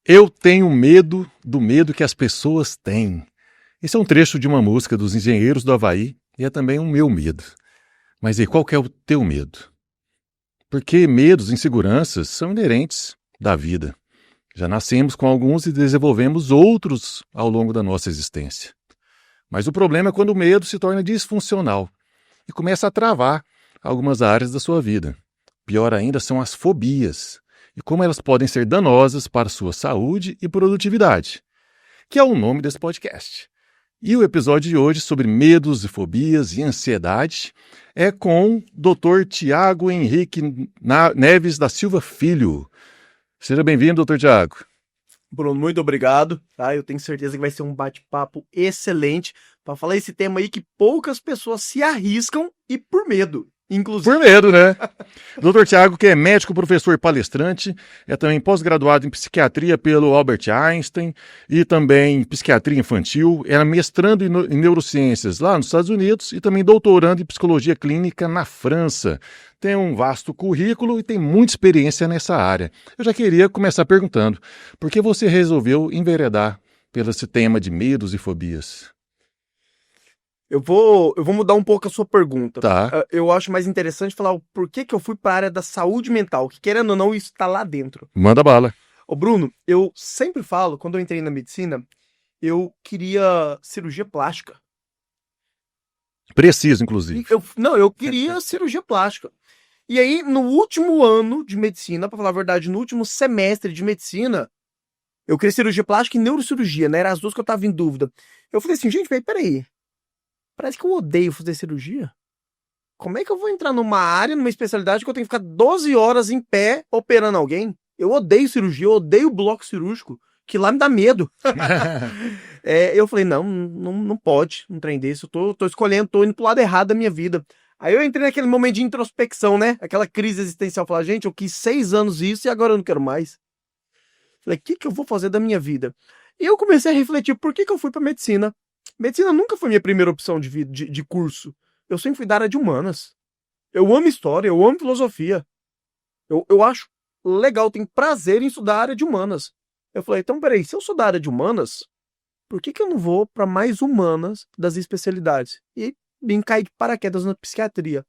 Eu tenho medo do medo que as pessoas têm. Esse é um trecho de uma música dos Engenheiros do Havaí e é também um meu medo. Mas e qual que é o teu medo? Porque medos e inseguranças são inerentes da vida. Já nascemos com alguns e desenvolvemos outros ao longo da nossa existência. Mas o problema é quando o medo se torna disfuncional e começa a travar algumas áreas da sua vida. Pior ainda são as fobias e como elas podem ser danosas para sua saúde e produtividade, que é o nome desse podcast. E o episódio de hoje sobre medos e fobias e ansiedade é com o Dr. Tiago Henrique Neves da Silva Filho. Seja bem-vindo, Dr. Tiago. Bruno, muito obrigado. Tá? Eu tenho certeza que vai ser um bate-papo excelente para falar esse tema aí que poucas pessoas se arriscam e por medo. Inclusive. Por medo, né? Dr. Tiago, que é médico, professor e palestrante, é também pós-graduado em psiquiatria pelo Albert Einstein e também em psiquiatria infantil, é mestrando em neurociências lá nos Estados Unidos e também doutorando em psicologia clínica na França. Tem um vasto currículo e tem muita experiência nessa área. Eu já queria começar perguntando, por que você resolveu enveredar pelo esse tema de medos e fobias? Eu vou mudar um pouco a sua pergunta. Tá. Eu acho mais interessante falar o porquê que eu fui para a área da saúde mental, que querendo ou não, isso está lá dentro. Manda bala. Ô Bruno, eu sempre falo, quando eu entrei na medicina, eu queria cirurgia plástica. Preciso, inclusive. Eu queria cirurgia plástica. E aí, no último ano de medicina, para falar a verdade, no último semestre de medicina, eu queria cirurgia plástica e neurocirurgia, né? Eram as duas que eu tava em dúvida. Eu falei assim, gente, peraí. Parece que eu odeio fazer cirurgia. Como é que eu vou entrar numa área, numa especialidade que eu tenho que ficar 12 horas em pé operando alguém? Eu odeio cirurgia, eu odeio bloco cirúrgico, que lá me dá medo. Eu falei, não pode um trem desse. Eu tô escolhendo, tô indo pro lado errado da minha vida. Aí eu entrei naquele momento de introspecção, né? Aquela crise existencial. Falar, gente, eu quis 6 anos isso e agora eu não quero mais. Falei, o que eu vou fazer da minha vida? E eu comecei a refletir, por que eu fui pra medicina? Medicina nunca foi minha primeira opção de vida, de curso. Eu sempre fui da área de humanas. Eu amo história, eu amo filosofia. Eu acho legal, tenho prazer em estudar a área de humanas. Eu falei, então peraí, se eu sou da área de humanas, por que eu não vou para mais humanas das especialidades? E vim cair de paraquedas na psiquiatria.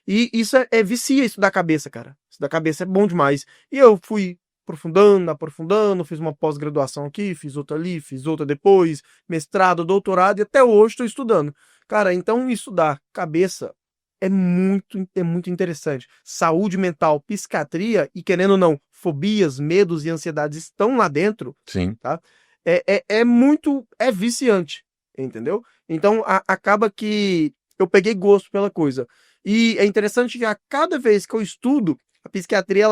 E isso vicia isso da cabeça, cara. Isso da cabeça é bom demais. E eu fui aprofundando, fiz uma pós-graduação aqui, fiz outra ali, fiz outra depois, mestrado, doutorado, e até hoje estou estudando. Cara, então estudar cabeça é muito interessante. Saúde mental, psiquiatria, e querendo ou não, fobias, medos e ansiedades estão lá dentro. Sim. Tá? É viciante, entendeu? Então acaba que eu peguei gosto pela coisa. E é interessante que a cada vez que eu estudo, a psiquiatria,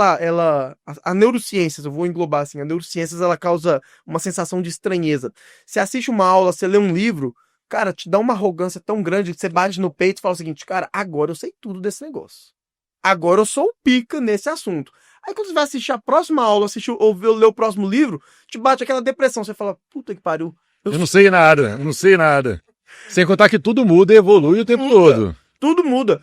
a neurociências, eu vou englobar assim, a neurociências, ela causa uma sensação de estranheza. Você assiste uma aula, você lê um livro, cara, te dá uma arrogância tão grande que você bate no peito e fala o seguinte, cara, agora eu sei tudo desse negócio. Agora eu sou o pica nesse assunto. Aí quando você vai assistir a próxima aula, ler o próximo livro, te bate aquela depressão, você fala, puta que pariu. Eu não sei nada. Sem contar que tudo muda e evolui o tempo todo. Tudo muda.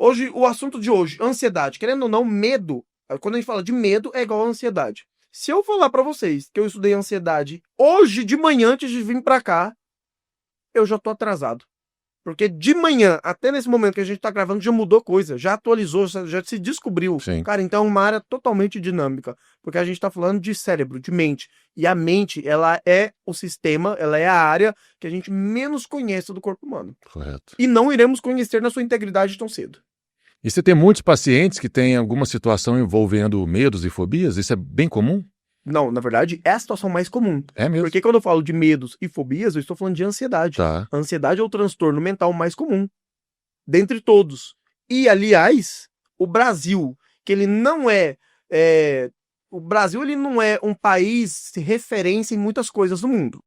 Hoje, o assunto de hoje, ansiedade. Querendo ou não, medo. Quando a gente fala de medo, é igual a ansiedade. Se eu falar pra vocês que eu estudei ansiedade hoje de manhã, antes de vir pra cá, eu já tô atrasado. Porque de manhã, até nesse momento que a gente tá gravando, já mudou coisa, já atualizou, já se descobriu. Sim. Cara, então é uma área totalmente dinâmica. Porque a gente tá falando de cérebro, de mente. E a mente, ela é o sistema, ela é a área que a gente menos conhece do corpo humano. Correto. E não iremos conhecer na sua integridade tão cedo. E você tem muitos pacientes que têm alguma situação envolvendo medos e fobias? Isso é bem comum? Não, na verdade, é a situação mais comum. É mesmo? Porque quando eu falo de medos e fobias, eu estou falando de ansiedade. Tá. A ansiedade é o transtorno mental mais comum, dentre todos. E, aliás, o Brasil, que ele não o Brasil, ele não é um país de referência em muitas coisas no mundo.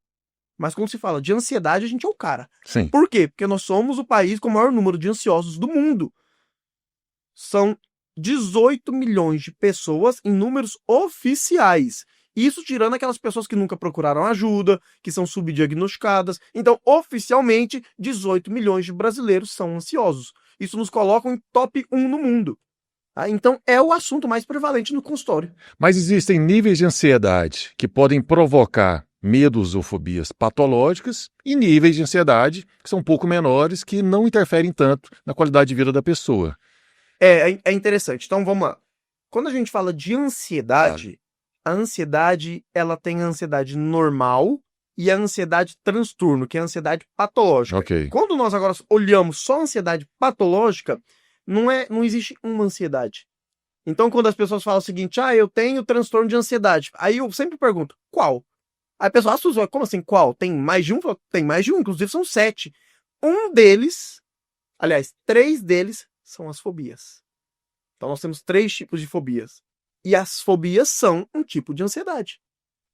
Mas quando se fala de ansiedade, a gente é o cara. Sim. Por quê? Porque nós somos o país com o maior número de ansiosos do mundo. São 18 milhões de pessoas em números oficiais. Isso tirando aquelas pessoas que nunca procuraram ajuda, que são subdiagnosticadas. Então, oficialmente, 18 milhões de brasileiros são ansiosos. Isso nos coloca em top 1 no mundo. Tá? Então, é o assunto mais prevalente no consultório. Mas existem níveis de ansiedade que podem provocar medos ou fobias patológicas e níveis de ansiedade que são um pouco menores, que não interferem tanto na qualidade de vida da pessoa. É interessante. Então, vamos lá. Quando a gente fala de ansiedade, a ansiedade, ela tem a ansiedade normal e a ansiedade transtorno, que é a ansiedade patológica. Ok. Quando nós agora olhamos só a ansiedade patológica, não existe uma ansiedade. Então, quando as pessoas falam o seguinte, eu tenho transtorno de ansiedade, aí eu sempre pergunto, qual? Aí a pessoa assusta, como assim, qual? Tem mais de um? Tem mais de um, inclusive são 7. Um deles, aliás, 3 deles são as fobias. Então nós temos 3 tipos de fobias. E as fobias são um tipo de ansiedade.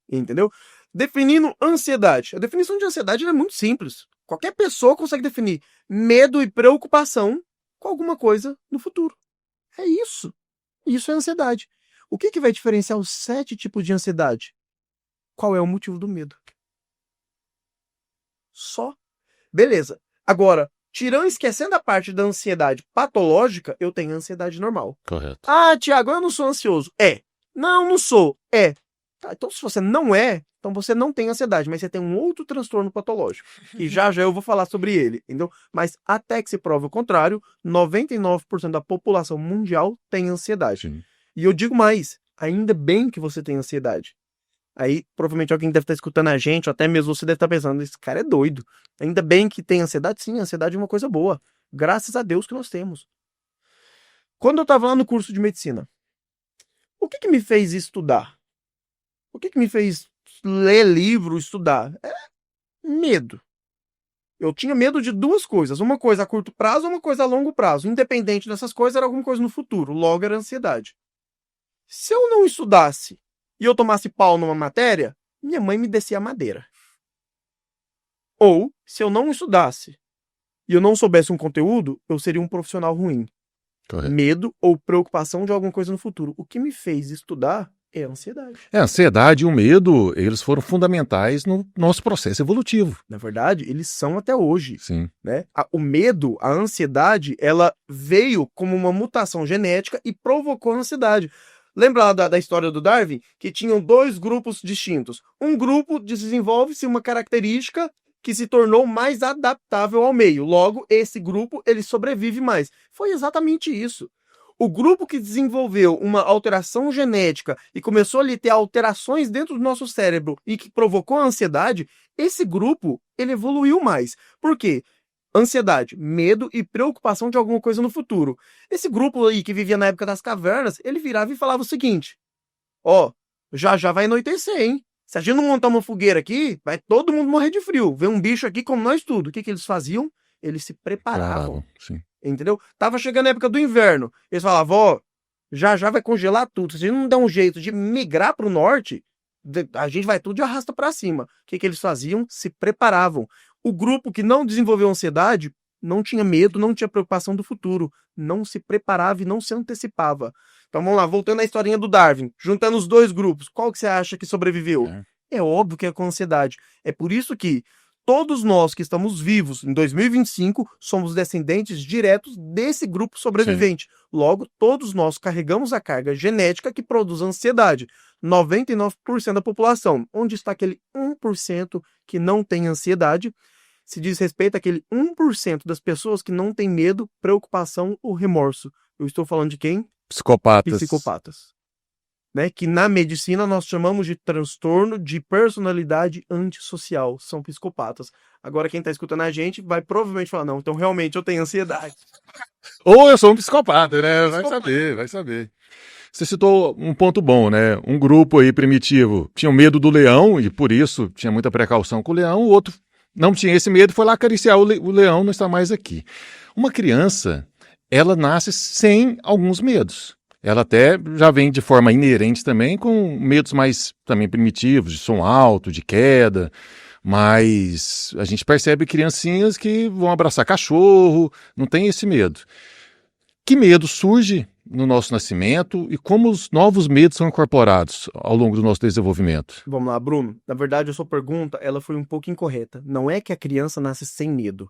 Entendeu? Definindo ansiedade. A definição de ansiedade é muito simples. Qualquer pessoa consegue definir medo e preocupação com alguma coisa no futuro. É isso. Isso é ansiedade. O que vai diferenciar os 7 tipos de ansiedade? Qual é o motivo do medo? Só. Beleza. Agora, esquecendo a parte da ansiedade patológica, eu tenho ansiedade normal. Correto. Tiago, eu não sou ansioso. Não sou. Tá, então, se você não é, então você não tem ansiedade, mas você tem um outro transtorno patológico. E já eu vou falar sobre ele, entendeu? Mas até que se prove o contrário, 99% da população mundial tem ansiedade. Sim. E eu digo mais, ainda bem que você tem ansiedade. Aí, provavelmente, alguém deve estar escutando a gente, ou até mesmo você deve estar pensando, esse cara é doido. Ainda bem que tem ansiedade. Sim, a ansiedade é uma coisa boa. Graças a Deus que nós temos. Quando eu estava lá no curso de medicina, o que me fez estudar? O que me fez ler livro, estudar? Medo. Eu tinha medo de 2 coisas. Uma coisa a curto prazo, uma coisa a longo prazo. Independente dessas coisas, era alguma coisa no futuro. Logo, era ansiedade. Se eu não estudasse e eu tomasse pau numa matéria, minha mãe me descia a madeira. Ou, se eu não estudasse e eu não soubesse um conteúdo, eu seria um profissional ruim. Correto. Medo ou preocupação de alguma coisa no futuro. O que me fez estudar é a ansiedade. A ansiedade e o medo, eles foram fundamentais no nosso processo evolutivo. Na verdade, eles são até hoje. Sim. Né? O medo, a ansiedade, ela veio como uma mutação genética e provocou a ansiedade. Lembra lá da história do Darwin? Que tinham 2 grupos distintos. Um grupo desenvolve-se uma característica que se tornou mais adaptável ao meio. Logo, esse grupo, ele sobrevive mais. Foi exatamente isso. O grupo que desenvolveu uma alteração genética e começou a ter alterações dentro do nosso cérebro e que provocou a ansiedade, esse grupo, ele evoluiu mais. Por quê? Ansiedade, medo e preocupação de alguma coisa no futuro. Esse grupo aí que vivia na época das cavernas, ele virava e falava o seguinte: já vai anoitecer, hein? Se a gente não montar uma fogueira aqui, vai todo mundo morrer de frio. Vem um bicho aqui como nós tudo. O que eles faziam? Eles se preparavam. Sim. Entendeu? Tava chegando a época do inverno. Eles falavam, já vai congelar tudo. Se a gente não der um jeito de migrar para o norte, a gente vai tudo de arrasta para cima. O que eles faziam? Se preparavam. O grupo que não desenvolveu ansiedade não tinha medo, não tinha preocupação do futuro, não se preparava e não se antecipava. Então vamos lá, voltando à historinha do Darwin, juntando os 2 grupos, qual que você acha que sobreviveu? É óbvio que é com ansiedade. É por isso que todos nós que estamos vivos em 2025 somos descendentes diretos desse grupo sobrevivente. Sim. Logo, todos nós carregamos a carga genética que produz ansiedade. 99% da população. Onde está aquele 1% que não tem ansiedade? Se diz respeito àquele 1% das pessoas que não tem medo, preocupação ou remorso. Eu estou falando de quem? Psicopatas. Né? Que na medicina nós chamamos de transtorno de personalidade antissocial. São psicopatas. Agora quem está escutando a gente vai provavelmente falar, não, então realmente eu tenho ansiedade. Ou eu sou um psicopata, né? Vai saber. Você citou um ponto bom, né? Um grupo aí primitivo tinha medo do leão e por isso tinha muita precaução com o leão, o outro não tinha esse medo, foi lá acariciar o leão, não está mais aqui. Uma criança, ela nasce sem alguns medos. Ela até já vem de forma inerente também, com medos mais também primitivos, de som alto, de queda, mas a gente percebe criancinhas que vão abraçar cachorro, não tem esse medo. Que medo surge no nosso nascimento e como os novos medos são incorporados ao longo do nosso desenvolvimento? Vamos lá, Bruno. Na verdade, a sua pergunta ela foi um pouco incorreta. Não é que a criança nasce sem medo.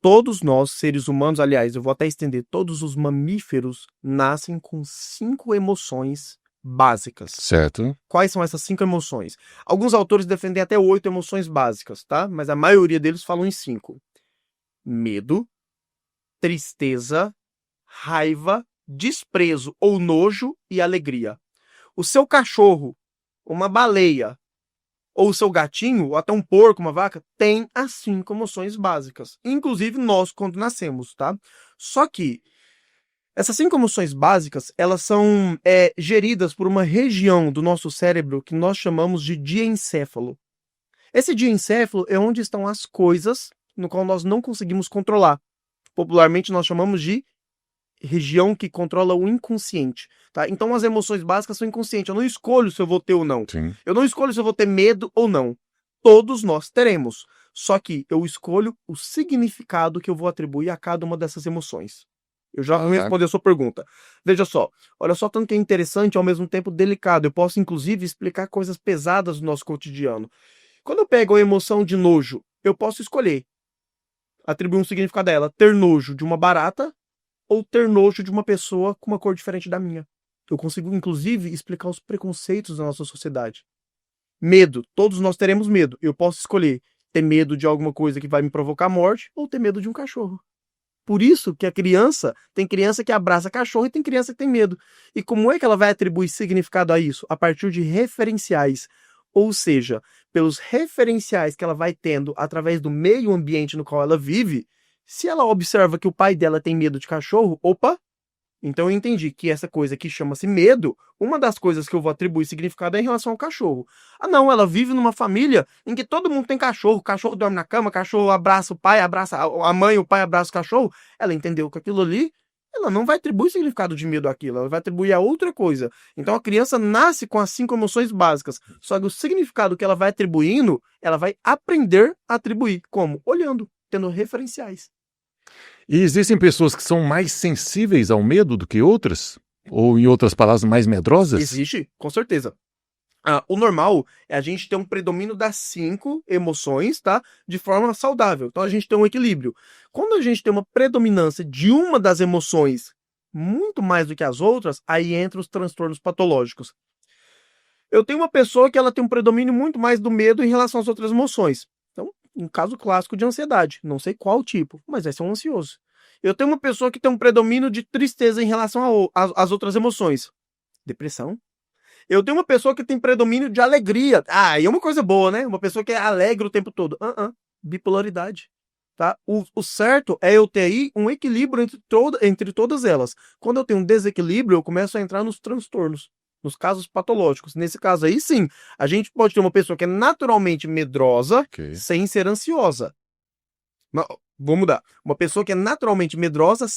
Todos nós, seres humanos, aliás, eu vou até estender, todos os mamíferos nascem com 5 emoções básicas. Certo. Quais são essas 5 emoções? Alguns autores defendem até 8 emoções básicas, tá? Mas a maioria deles falam em 5. Medo, tristeza, raiva, desprezo ou nojo e alegria. O seu cachorro, uma baleia, ou o seu gatinho, ou até um porco, uma vaca, tem as 5 emoções básicas. Inclusive nós, quando nascemos, tá? Só que essas 5 emoções básicas, elas são geridas por uma região do nosso cérebro que nós chamamos de diencéfalo. Esse diencéfalo é onde estão as coisas no qual nós não conseguimos controlar. Popularmente nós chamamos de região que controla o inconsciente, tá? Então as emoções básicas são inconscientes. Eu não escolho se eu vou ter ou não. Sim. Eu não escolho se eu vou ter medo ou não. Todos nós teremos. Só que eu escolho o significado que eu vou atribuir a cada uma dessas emoções. Eu já respondi a sua pergunta. Veja só. Olha só tanto que é interessante e ao mesmo tempo delicado. Eu posso inclusive explicar coisas pesadas do nosso cotidiano. Quando eu pego a emoção de nojo, eu posso escolher atribuir um significado a ela. Ter nojo de uma barata ou ter nojo de uma pessoa com uma cor diferente da minha. Eu consigo, inclusive, explicar os preconceitos da nossa sociedade. Medo. Todos nós teremos medo. Eu posso escolher ter medo de alguma coisa que vai me provocar morte ou ter medo de um cachorro. Por isso que tem criança que abraça cachorro e tem criança que tem medo. E como é que ela vai atribuir significado a isso? A partir de referenciais. Ou seja, pelos referenciais que ela vai tendo através do meio ambiente no qual ela vive. Se ela observa que o pai dela tem medo de cachorro, opa, então eu entendi que essa coisa que chama-se medo, uma das coisas que eu vou atribuir significado é em relação ao cachorro. Ah não, ela vive numa família em que todo mundo tem cachorro, cachorro dorme na cama, cachorro abraça o pai, abraça a mãe, o pai abraça o cachorro. Ela entendeu que aquilo ali, ela não vai atribuir significado de medo àquilo, ela vai atribuir a outra coisa. Então a criança nasce com as 5 emoções básicas, só que o significado que ela vai atribuindo, ela vai aprender a atribuir. Como? Olhando, tendo referenciais. E existem pessoas que são mais sensíveis ao medo do que outras? Ou, em outras palavras, mais medrosas? Existe, com certeza. O normal é a gente ter um predomínio das 5 emoções, tá? De forma saudável. Então a gente tem um equilíbrio. Quando a gente tem uma predominância de uma das emoções muito mais do que as outras, aí entram os transtornos patológicos. Eu tenho uma pessoa que ela tem um predomínio muito mais do medo em relação às outras emoções. Então, um caso clássico de ansiedade. Não sei qual tipo, mas vai ser um ansioso. Eu tenho uma pessoa que tem um predomínio de tristeza em relação às outras emoções. Depressão. Eu tenho uma pessoa que tem predomínio de alegria. E é uma coisa boa, né? Uma pessoa que é alegre o tempo todo. Bipolaridade. Tá? O certo é eu ter aí um equilíbrio entre todas elas. Quando eu tenho um desequilíbrio, eu começo a entrar nos transtornos, nos casos patológicos. Nesse caso aí, sim, a gente pode ter uma pessoa que é naturalmente medrosa, sem ser ansiosa. Vou mudar. Uma pessoa que é naturalmente medrosa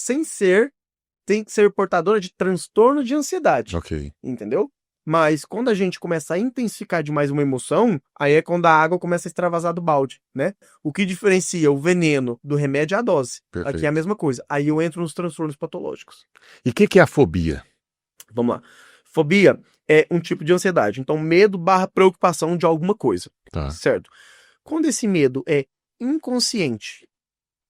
tem que ser portadora de transtorno de ansiedade. Entendeu? Mas quando a gente começa a intensificar demais uma emoção, aí é quando a água começa a extravasar do balde, né? O que diferencia o veneno do remédio é a dose. Perfeito. Aqui é a mesma coisa. Aí eu entro nos transtornos patológicos. E o que é a fobia? Vamos lá. Fobia é um tipo de ansiedade. Então, medo / preocupação de alguma coisa. Tá. Certo? Quando esse medo é inconsciente,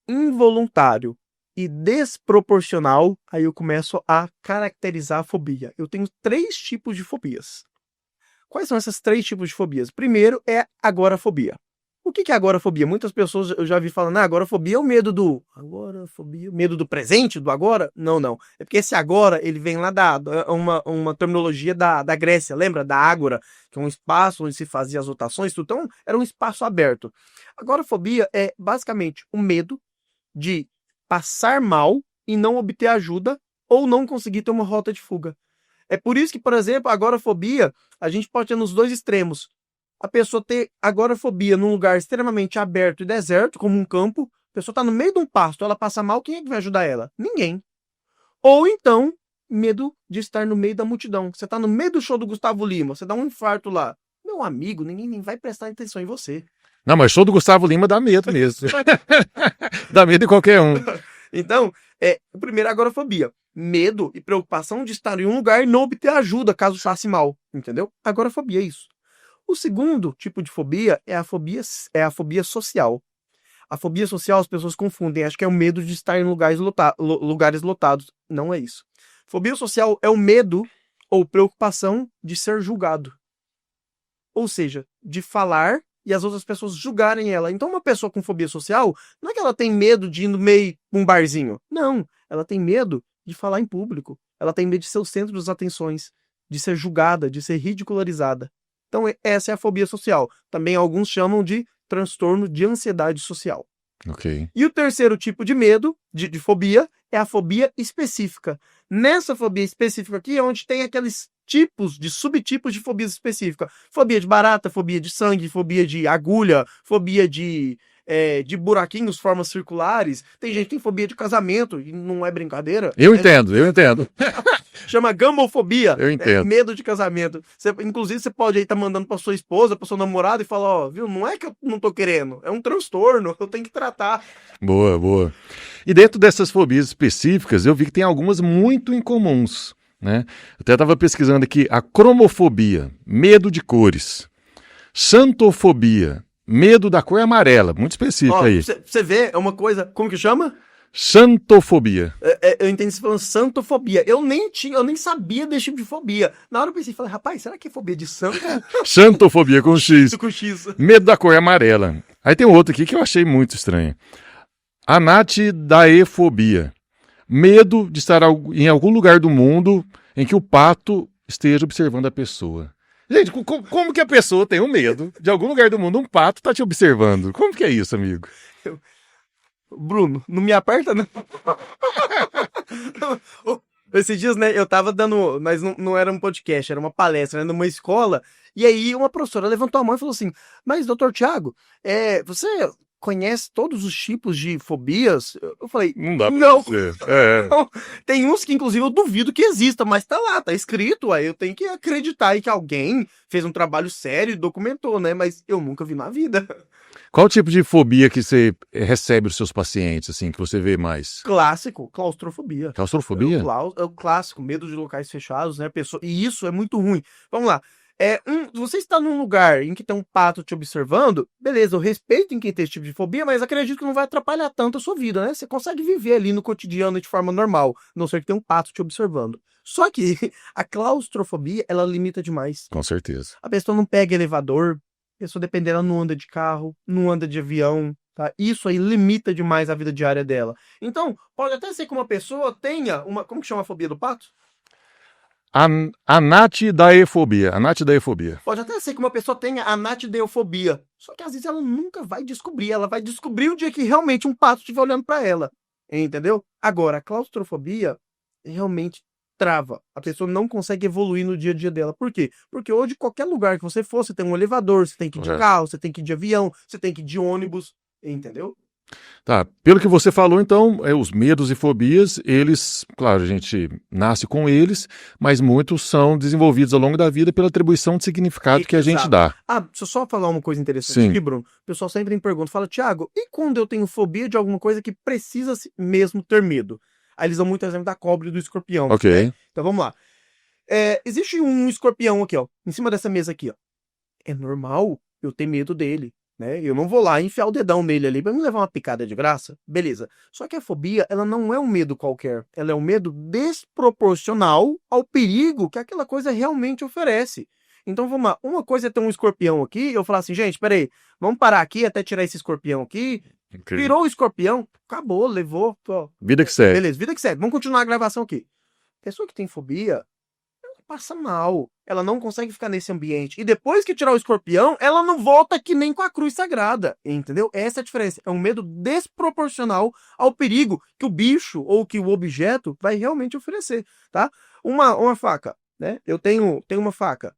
involuntário e desproporcional, aí eu começo a caracterizar a fobia. Eu tenho 3 tipos de fobias. Quais são esses 3 tipos de fobias? Primeiro é agorafobia. O que é agorafobia? Muitas pessoas eu já vi falando, agorafobia é o medo do... Agorafobia, medo do presente, do agora? Não. É porque esse agora, ele vem lá uma terminologia da Grécia, lembra? Da ágora, que é um espaço onde se fazia as rotações, então era um espaço aberto. Agorafobia é basicamente o medo de passar mal e não obter ajuda ou não conseguir ter uma rota de fuga. É por isso que, por exemplo, a agorafobia, a gente pode ter nos 2 extremos. A pessoa ter agorafobia num lugar extremamente aberto e deserto, como um campo, a pessoa está no meio de um pasto, ela passa mal, quem é que vai ajudar ela? Ninguém. Ou então, medo de estar no meio da multidão. Você está no meio do show do Gustavo Lima, você dá um infarto lá. Meu amigo, ninguém nem vai prestar atenção em você. Não, mas show do Gustavo Lima dá medo mesmo. Dá medo de qualquer um. Então, o primeiro é agorafobia. Medo e preocupação de estar em um lugar e não obter ajuda caso passe mal. Entendeu? Agorafobia é isso. O segundo tipo de fobia é a fobia social. A fobia social as pessoas confundem, acho que é o medo de estar em lugares lotados. Não é isso. Fobia social é o medo ou preocupação de ser julgado. Ou seja, de falar e as outras pessoas julgarem ela. Então uma pessoa com fobia social, não é que ela tem medo de ir no meio de um barzinho. Não, ela tem medo de falar em público. Ela tem medo de ser o centro das atenções, de ser julgada, de ser ridicularizada. Então essa é a fobia social. Também alguns chamam de transtorno de ansiedade social. Ok. E o terceiro tipo de medo, de fobia, é a fobia específica. Nessa fobia específica aqui é onde tem aqueles subtipos de fobia específica. Fobia de barata, fobia de sangue, fobia de agulha, fobia de buraquinhos, formas circulares. Tem gente que tem fobia de casamento, e não é brincadeira. Eu entendo. Chama gamofobia. Eu entendo. Medo de casamento. Inclusive, você pode aí estar mandando pra sua esposa, pra sua namorada e falar, ó, viu, não é que eu não tô querendo, é um transtorno, eu tenho que tratar. Boa. E dentro dessas fobias específicas, eu vi que tem algumas muito incomuns, né? Eu até estava pesquisando aqui a cromofobia, medo de cores. Xantofobia, medo da cor amarela, muito específico aí. Você vê, é uma coisa, como que chama? Xantofobia. Eu entendi você falando santofobia. Eu nem sabia desse tipo de fobia. Na hora eu pensei, falei, rapaz, será que é fobia de santo? Xantofobia com X. Com X. Medo da cor amarela. Aí tem outro aqui que eu achei muito estranho. Anatidaefobia. Medo de estar em algum lugar do mundo em que o pato esteja observando a pessoa. Gente, como que a pessoa tem um medo de algum lugar do mundo um pato tá te observando? Como que é isso, amigo? Bruno, não me aperta, não. Esses dias, né, eu tava dando, mas não era um podcast, era uma palestra, né, numa escola, e aí uma professora levantou a mão e falou assim, mas doutor Tiago, você conhece todos os tipos de fobias? Eu falei, não dá pra não. dizer. Não. Tem uns que, inclusive, eu duvido que exista, mas tá lá, tá escrito, aí eu tenho que acreditar aí que alguém fez um trabalho sério e documentou, né, mas eu nunca vi na vida. Qual o tipo de fobia que você recebe dos seus pacientes, assim, que você vê mais? Clássico, claustrofobia. Claustrofobia? É o clássico, medo de locais fechados, né? E isso é muito ruim. Vamos lá. Você está num lugar em que tem um pato te observando, beleza, eu respeito em quem tem esse tipo de fobia, mas acredito que não vai atrapalhar tanto a sua vida, né? Você consegue viver ali no cotidiano de forma normal, a não ser que tem um pato te observando. Só que a claustrofobia, ela limita demais. Com certeza. A pessoa não pega elevador, a pessoa, dependendo, ela não anda de carro, não anda de avião, tá? Isso aí limita demais a vida diária dela. Então, pode até ser que uma pessoa tenha uma... Como que chama a fobia do pato? Anatidaefobia. Pode até ser que uma pessoa tenha anatideofobia. Só que às vezes ela nunca vai descobrir. Ela vai descobrir o dia que realmente um pato estiver olhando para ela. Entendeu? Agora, a claustrofobia realmente trava. A pessoa não consegue evoluir no dia a dia dela. Por quê? Porque hoje, qualquer lugar que você for, você tem um elevador, você tem que ir de carro, você tem que ir de avião, você tem que ir de ônibus. Entendeu? Tá, pelo que você falou, então, os medos e fobias, eles, claro, a gente nasce com eles, mas muitos são desenvolvidos ao longo da vida pela atribuição de significado que a gente dá. Deixa eu só falar uma coisa interessante aqui, Bruno. O pessoal sempre me pergunta, fala, Tiago, e quando eu tenho fobia de alguma coisa que precisa mesmo ter medo? Aí eles dão muito exemplo da cobra e do escorpião. Ok. Né? Então vamos lá. Existe um escorpião aqui, ó, em cima dessa mesa aqui, ó. É normal eu ter medo dele. Né? Eu não vou lá enfiar o dedão nele ali pra me levar uma picada de graça. Beleza. Só que a fobia, ela não é um medo qualquer. Ela é um medo desproporcional ao perigo que aquela coisa realmente oferece. Então vamos lá. Uma coisa é ter um escorpião aqui, eu falar assim, gente, peraí, vamos parar aqui até tirar esse escorpião aqui. Okay. Virou o escorpião, acabou, levou. Ó. Vida que segue. Beleza, vida que segue. Vamos continuar a gravação aqui. Pessoa que tem fobia, passa mal, ela não consegue ficar nesse ambiente. E depois que tirar o escorpião, ela não volta que nem com a cruz sagrada, entendeu? Essa é a diferença. É um medo desproporcional ao perigo que o bicho ou que o objeto vai realmente oferecer, tá? Uma faca, né? Eu tenho uma faca.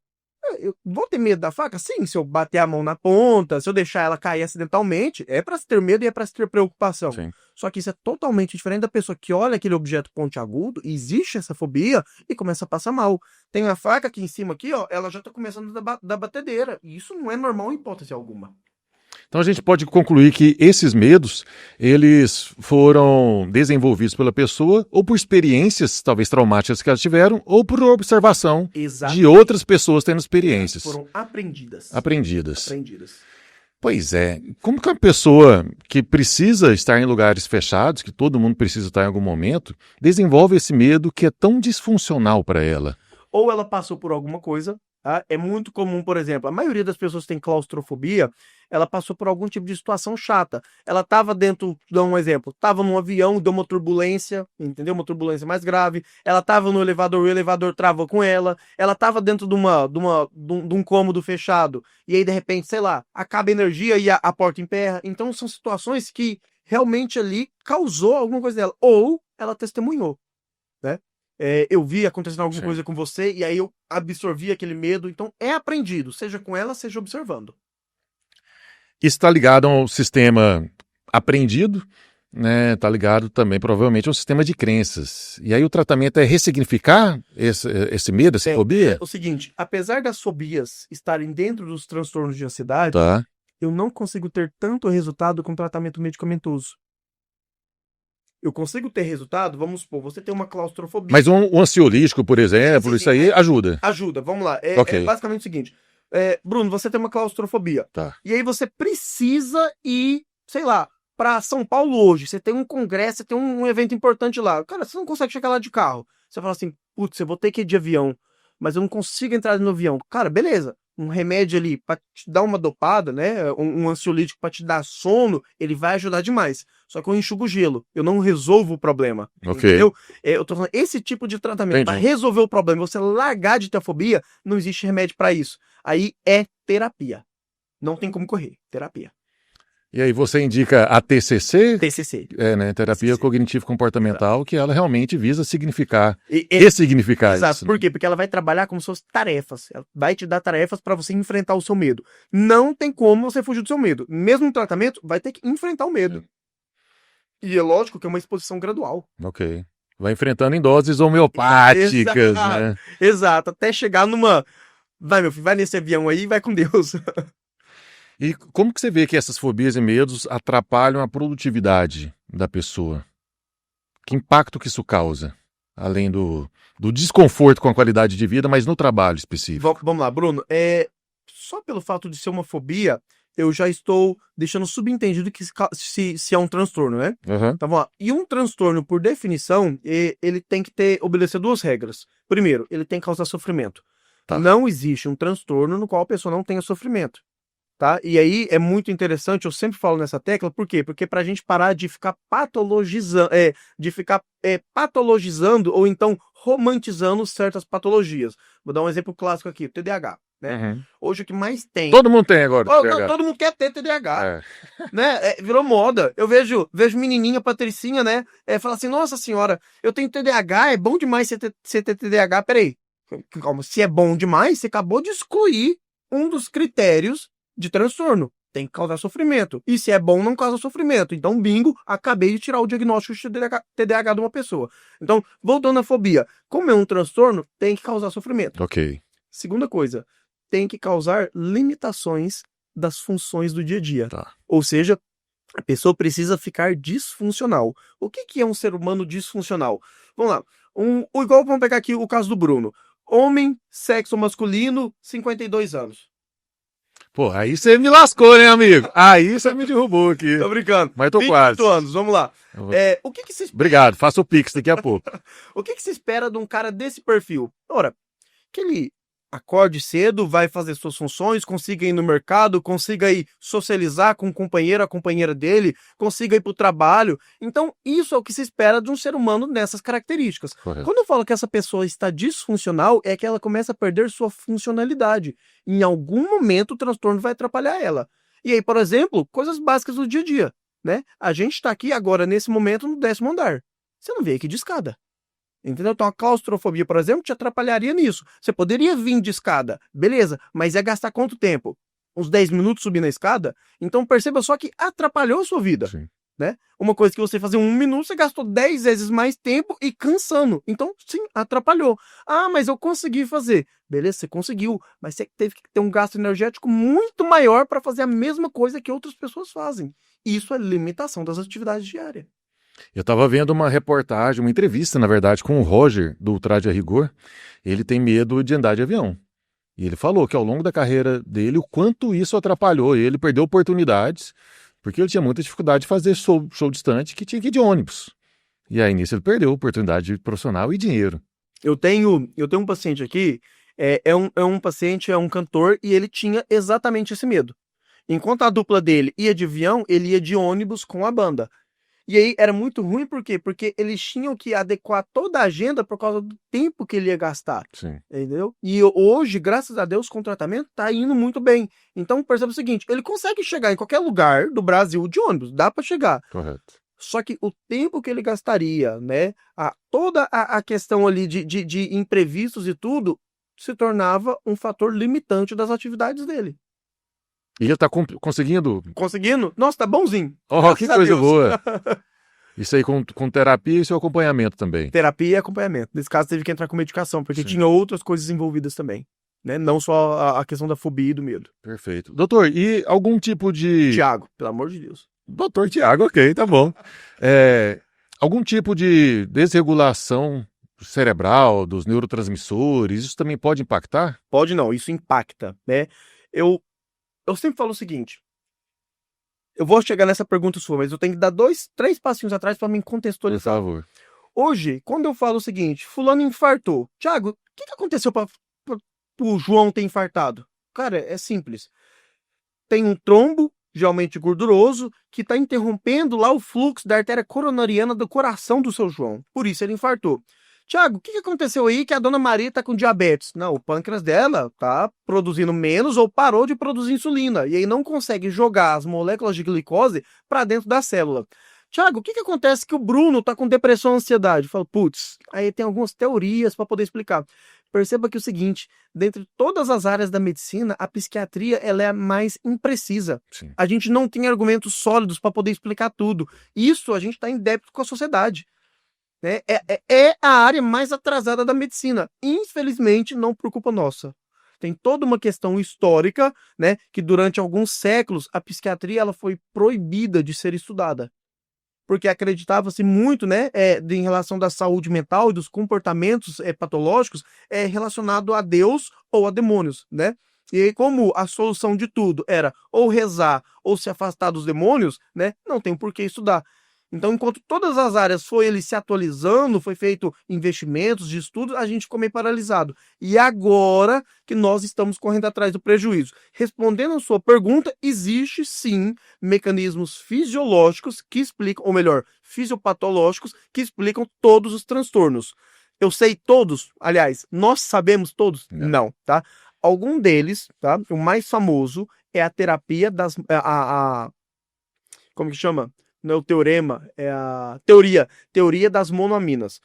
Eu vou ter medo da faca? Sim, se eu bater a mão na ponta, se eu deixar ela cair acidentalmente, é pra se ter medo e é pra se ter preocupação. Sim. Só que isso é totalmente diferente da pessoa que olha aquele objeto pontiagudo, existe essa fobia e começa a passar mal. Tem a faca aqui em cima, aqui, ó, ela já tá começando da batedeira. E isso não é normal em hipótese alguma. Então a gente pode concluir que esses medos, eles foram desenvolvidos pela pessoa ou por experiências, talvez traumáticas que elas tiveram, ou por observação de outras pessoas tendo experiências. Foram aprendidas. Aprendidas. Pois é. Como que uma pessoa que precisa estar em lugares fechados, que todo mundo precisa estar em algum momento, desenvolve esse medo que é tão disfuncional para ela? Ou ela passou por alguma coisa, tá? É muito comum, por exemplo, a maioria das pessoas que tem claustrofobia, ela passou por algum tipo de situação chata. Ela estava dentro, dá um exemplo, estava num avião, deu uma turbulência, entendeu? Uma turbulência mais grave. Ela estava no elevador, o elevador travou com ela. Ela estava dentro de um cômodo fechado, e aí, de repente, sei lá, acaba a energia e a porta emperra. Então, são situações que realmente ali causou alguma coisa dela. Ou ela testemunhou, né? Eu vi acontecendo alguma Sim. coisa com você e aí eu absorvi aquele medo. Então é aprendido, seja com ela, seja observando. Isso está ligado ao sistema aprendido, né? Está ligado também, provavelmente, ao sistema de crenças. E aí o tratamento é ressignificar esse medo, essa fobia? É o seguinte, apesar das fobias estarem dentro dos transtornos de ansiedade, Tá. eu não consigo ter tanto resultado com tratamento medicamentoso. Eu consigo ter resultado, vamos supor, você tem uma claustrofobia. Mas um ansiolítico, por exemplo, Sim, isso aí ajuda. Ajuda, vamos lá. Ok. É basicamente o seguinte. Bruno, você tem uma claustrofobia. Tá. E aí você precisa ir, sei lá, para São Paulo hoje. Você tem um congresso, você tem um evento importante lá. Cara, você não consegue chegar lá de carro. Você fala assim, putz, eu vou ter que ir de avião, mas eu não consigo entrar no avião. Cara, beleza. Um remédio ali para te dar uma dopada, né? Um ansiolítico para te dar sono, ele vai ajudar demais. Só que eu enxugo o gelo. Eu não resolvo o problema. Ok. Entendeu? Eu tô falando, esse tipo de tratamento para Entendi. resolver o problema, você largar de ter a fobia, não existe remédio para isso. Aí é terapia. Não tem como correr. Terapia. E aí você indica a TCC, TCC. né, terapia TCC. cognitivo-comportamental, que ela realmente visa significar, E- ressignificar Exato. isso. Por quê? Porque ela vai trabalhar como suas tarefas. Ela vai te dar tarefas para você enfrentar o seu medo. Não tem como você fugir do seu medo. Mesmo no tratamento, vai ter que enfrentar o medo. E é lógico que é uma exposição gradual. Ok. Vai enfrentando em doses homeopáticas, Exato. né? Exato. Até chegar numa... Vai, meu filho, vai nesse avião aí e vai com Deus. E como que você vê que essas fobias e medos atrapalham a produtividade da pessoa? Que impacto que isso causa? Além do desconforto com a qualidade de vida, mas no trabalho específico. Vamos lá, Bruno. Só pelo fato de ser uma fobia, eu já estou deixando subentendido que se é um transtorno, né? Uhum. Então, vamos lá. E um transtorno, por definição, ele tem que obedecer duas regras. Primeiro, ele tem que causar sofrimento. Tá. Não existe um transtorno no qual a pessoa não tenha sofrimento. Tá? E aí é muito interessante, eu sempre falo nessa tecla, por quê? Porque pra gente parar de ficar patologizando ou então romantizando certas patologias. Vou dar um exemplo clássico aqui, o TDAH, né? Uhum. Hoje o que mais tem... Todo mundo tem agora. TDAH. Todo mundo quer ter TDAH, É. né? Virou moda. Eu vejo menininha, Patricinha, né? Fala assim, nossa senhora, eu tenho TDAH, é bom demais você ter TDAH. Peraí, calma, se é bom demais, você acabou de excluir um dos critérios de transtorno. Tem que causar sofrimento. E se é bom, não causa sofrimento. Então, bingo, acabei de tirar o diagnóstico de TDAH de uma pessoa. Então, voltando à fobia. Como é um transtorno, tem que causar sofrimento. Ok. Segunda coisa, tem que causar limitações das funções do dia a dia. Tá. Ou seja, a pessoa precisa ficar disfuncional. O que é um ser humano disfuncional? Vamos lá. Igual vamos pegar aqui o caso do Bruno. Homem, sexo masculino, 52 anos. Pô, aí você me lascou, né, amigo? Aí você me derrubou aqui. Tô brincando. Mas tô 28 quase. anos, vamos lá. O que se Obrigado, faça o Pix daqui a pouco. O que se espera de um cara desse perfil? Ora, que ele acorde cedo, vai fazer suas funções, consiga ir no mercado, consiga ir socializar com o companheiro, a companheira dele, consiga ir para o trabalho. Então, isso é o que se espera de um ser humano nessas características. Correto. Quando eu falo que essa pessoa está disfuncional, é que ela começa a perder sua funcionalidade. Em algum momento, o transtorno vai atrapalhar ela. E aí, por exemplo, coisas básicas do dia a dia, né? A gente está aqui agora, nesse momento, no 10º andar. Você não veio aqui de escada. Entendeu? Então a claustrofobia, por exemplo, te atrapalharia nisso. Você poderia vir de escada, beleza, mas ia gastar quanto tempo? Uns 10 minutos subir na escada? Então perceba só que atrapalhou a sua vida. Sim. Né? Uma coisa que você fazia em 1 minuto, você gastou 10 vezes mais tempo e cansando. Então, sim, atrapalhou. Ah, mas eu consegui fazer. Beleza, você conseguiu, mas você teve que ter um gasto energético muito maior para fazer a mesma coisa que outras pessoas fazem. Isso é limitação das atividades diárias. Eu estava vendo uma reportagem, uma entrevista, na verdade, com o Roger, do Ultraje a Rigor. Ele tem medo de andar de avião. E ele falou que ao longo da carreira dele, o quanto isso atrapalhou. Ele perdeu oportunidades, porque ele tinha muita dificuldade de fazer show distante, que tinha que ir de ônibus. E aí nisso ele perdeu oportunidade profissional e dinheiro. Eu tenho um paciente aqui, é um paciente, é um cantor, e ele tinha exatamente esse medo. Enquanto a dupla dele ia de avião, ele ia de ônibus com a banda. E aí era muito ruim, por quê? Porque eles tinham que adequar toda a agenda por causa do tempo que ele ia gastar. Sim. Entendeu? E hoje, graças a Deus, com o tratamento tá indo muito bem. Então, perceba o seguinte, ele consegue chegar em qualquer lugar do Brasil de ônibus, dá para chegar. Correto. Só que o tempo que ele gastaria, né, toda a questão ali de imprevistos e tudo, se tornava um fator limitante das atividades dele. E ele tá conseguindo. Conseguindo? Nossa, tá bonzinho. Oh, que Graças a coisa Deus. boa. Isso aí com terapia e seu acompanhamento também. Terapia e acompanhamento. Nesse caso, teve que entrar com medicação, porque Sim. tinha outras coisas envolvidas também. Né? Não só a questão da fobia e do medo. Perfeito. Doutor, e algum tipo de... Tiago, pelo amor de Deus. Doutor Tiago, ok, tá bom. Algum tipo de desregulação cerebral, dos neurotransmissores, isso também pode impactar? Pode não, isso impacta, né? Eu sempre falo o seguinte, eu vou chegar nessa pergunta sua, mas eu tenho que dar 2, 3 passinhos atrás para me Por contextualizar. favor. Hoje, quando eu falo o seguinte, fulano infartou, Tiago, o que aconteceu para o João ter infartado? Cara, é simples. Tem um trombo, geralmente gorduroso, que está interrompendo lá o fluxo da artéria coronariana do coração do seu João. Por isso ele infartou. Tiago, o que aconteceu aí que a dona Maria está com diabetes? Não, o pâncreas dela está produzindo menos ou parou de produzir insulina. E aí não consegue jogar as moléculas de glicose para dentro da célula. Tiago, o que acontece que o Bruno está com depressão e ansiedade? Eu falo, putz, aí tem algumas teorias para poder explicar. Perceba que é o seguinte, dentre todas as áreas da medicina, a psiquiatria ela é a mais imprecisa. Sim. A gente não tem argumentos sólidos para poder explicar tudo. Isso a gente está em débito com a sociedade. Né? É a área mais atrasada da medicina. Infelizmente, não por culpa nossa. Tem toda uma questão histórica, né, que durante alguns séculos a psiquiatria ela foi proibida de ser estudada. Porque acreditava-se muito, né, em relação da saúde mental e dos comportamentos patológicos relacionado a Deus ou a demônios, né? E aí, como a solução de tudo era ou rezar ou se afastar dos demônios, né, não tem por que estudar. Então, enquanto todas as áreas foi ele se atualizando, foi feito investimentos de estudos, a gente ficou meio paralisado. E agora que nós estamos correndo atrás do prejuízo. Respondendo a sua pergunta, existe sim mecanismos fisiológicos que explicam, ou melhor, fisiopatológicos que explicam todos os transtornos. Eu sei todos, aliás, nós sabemos todos? Não, tá? Algum deles, tá? O mais famoso é a terapia das... como que chama? Não é o teorema, é a teoria das monoaminas.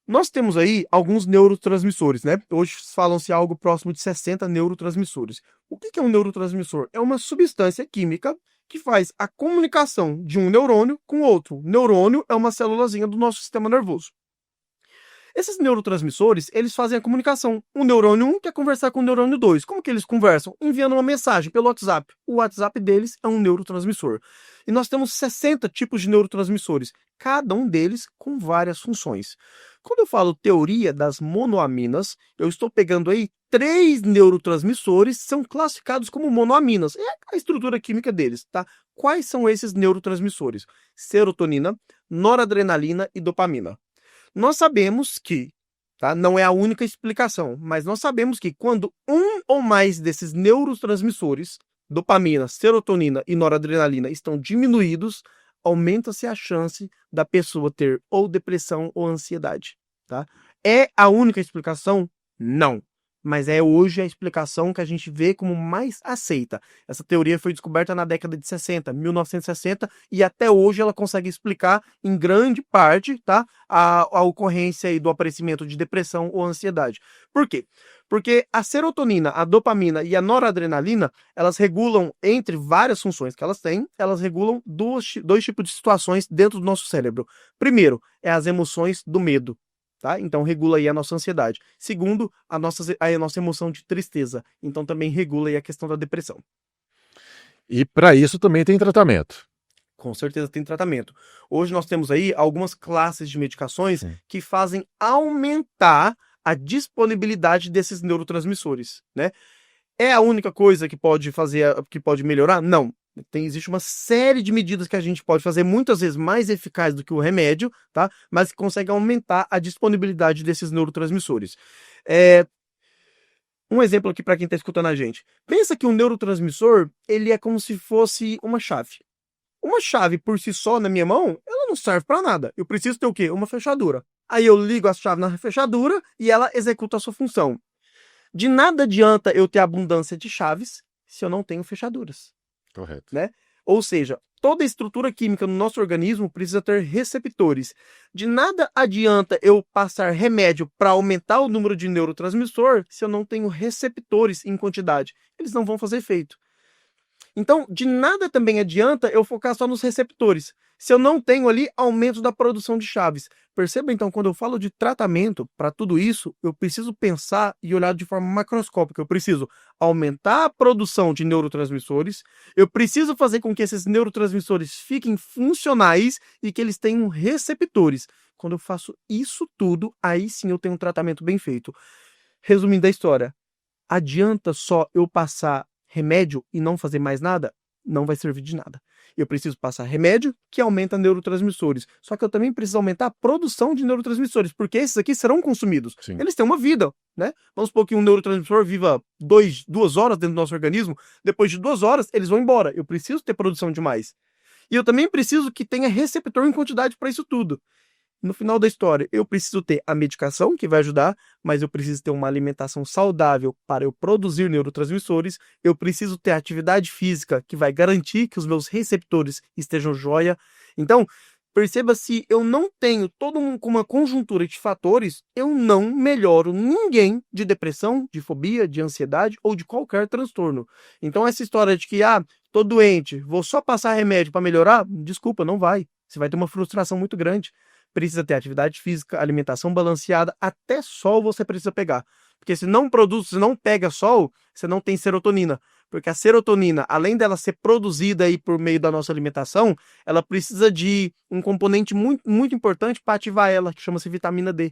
Nós temos aí alguns neurotransmissores, né? Hoje falam-se algo próximo de 60 neurotransmissores. O que é um neurotransmissor? É uma substância química que faz a comunicação de um neurônio com outro. O neurônio é uma célulazinha do nosso sistema nervoso. Esses neurotransmissores, eles fazem a comunicação. O neurônio 1 quer conversar com o neurônio 2. Como que eles conversam? Enviando uma mensagem pelo WhatsApp. O WhatsApp deles é um neurotransmissor. E nós temos 60 tipos de neurotransmissores, cada um deles com várias funções. Quando eu falo teoria das monoaminas, eu estou pegando aí 3 neurotransmissores que são classificados como monoaminas. É a estrutura química deles, tá? Quais são esses neurotransmissores? Serotonina, noradrenalina e dopamina. Nós sabemos que, tá, não é a única explicação, mas nós sabemos que quando um ou mais desses neurotransmissores, dopamina, serotonina e noradrenalina, estão diminuídos, aumenta-se a chance da pessoa ter ou depressão ou ansiedade. Tá? É a única explicação? Não. Mas é hoje a explicação que a gente vê como mais aceita. Essa teoria foi descoberta na década de 60, 1960, e até hoje ela consegue explicar, em grande parte, tá, a ocorrência aí do aparecimento de depressão ou ansiedade. Por quê? Porque a serotonina, a dopamina e a noradrenalina, elas regulam, entre várias funções que elas têm, elas regulam dois tipos de situações dentro do nosso cérebro. Primeiro, é as emoções do medo. Tá? Então regula aí a nossa ansiedade. Segundo, a nossa emoção de tristeza. Então também regula aí a questão da depressão. E para isso também tem tratamento. Com certeza tem tratamento. Hoje nós temos aí algumas classes de medicações que fazem aumentar a disponibilidade desses neurotransmissores, né? É a única coisa que pode fazer, que pode melhorar? Não. Existe uma série de medidas que a gente pode fazer, muitas vezes mais eficazes do que o remédio, tá? Mas que consegue aumentar a disponibilidade desses neurotransmissores. Um exemplo aqui para quem está escutando a gente. Pensa que um neurotransmissor, ele é como se fosse uma chave. Uma chave por si só na minha mão, ela não serve para nada. Eu preciso ter o quê? Uma fechadura. Aí eu ligo a chave na fechadura e ela executa a sua função. De nada adianta eu ter abundância de chaves se eu não tenho fechaduras. Correto. Né? Ou seja, toda a estrutura química no nosso organismo precisa ter receptores. De nada adianta eu passar remédio para aumentar o número de neurotransmissor se eu não tenho receptores em quantidade. Eles não vão fazer efeito. Então, de nada também adianta eu focar só nos receptores, se eu não tenho ali aumento da produção de chaves. Perceba, então, quando eu falo de tratamento, para tudo isso, eu preciso pensar e olhar de forma macroscópica. Eu preciso aumentar a produção de neurotransmissores, eu preciso fazer com que esses neurotransmissores fiquem funcionais e que eles tenham receptores. Quando eu faço isso tudo, aí sim eu tenho um tratamento bem feito. Resumindo a história, adianta só eu passar remédio e não fazer mais nada? Não vai servir de nada. Eu preciso passar remédio que aumenta neurotransmissores. Só que eu também preciso aumentar a produção de neurotransmissores, porque esses aqui serão consumidos. Sim. Eles têm uma vida, né? Vamos supor que um neurotransmissor viva 2 horas dentro do nosso organismo. Depois de 2 horas, eles vão embora. Eu preciso ter produção de mais. E eu também preciso que tenha receptor em quantidade para isso tudo. No final da história, eu preciso ter a medicação, que vai ajudar, mas eu preciso ter uma alimentação saudável para eu produzir neurotransmissores, eu preciso ter atividade física, que vai garantir que os meus receptores estejam jóia. Então, perceba, se eu não tenho toda uma conjuntura de fatores, eu não melhoro ninguém de depressão, de fobia, de ansiedade ou de qualquer transtorno. Então, essa história de que, tô doente, vou só passar remédio para melhorar, desculpa, não vai. Você vai ter uma frustração muito grande. Precisa ter atividade física, alimentação balanceada, até sol você precisa pegar. Porque se não produz, se não pega sol, você não tem serotonina. Porque a serotonina, além dela ser produzida aí por meio da nossa alimentação, ela precisa de um componente muito, muito importante para ativar ela, que chama-se vitamina D.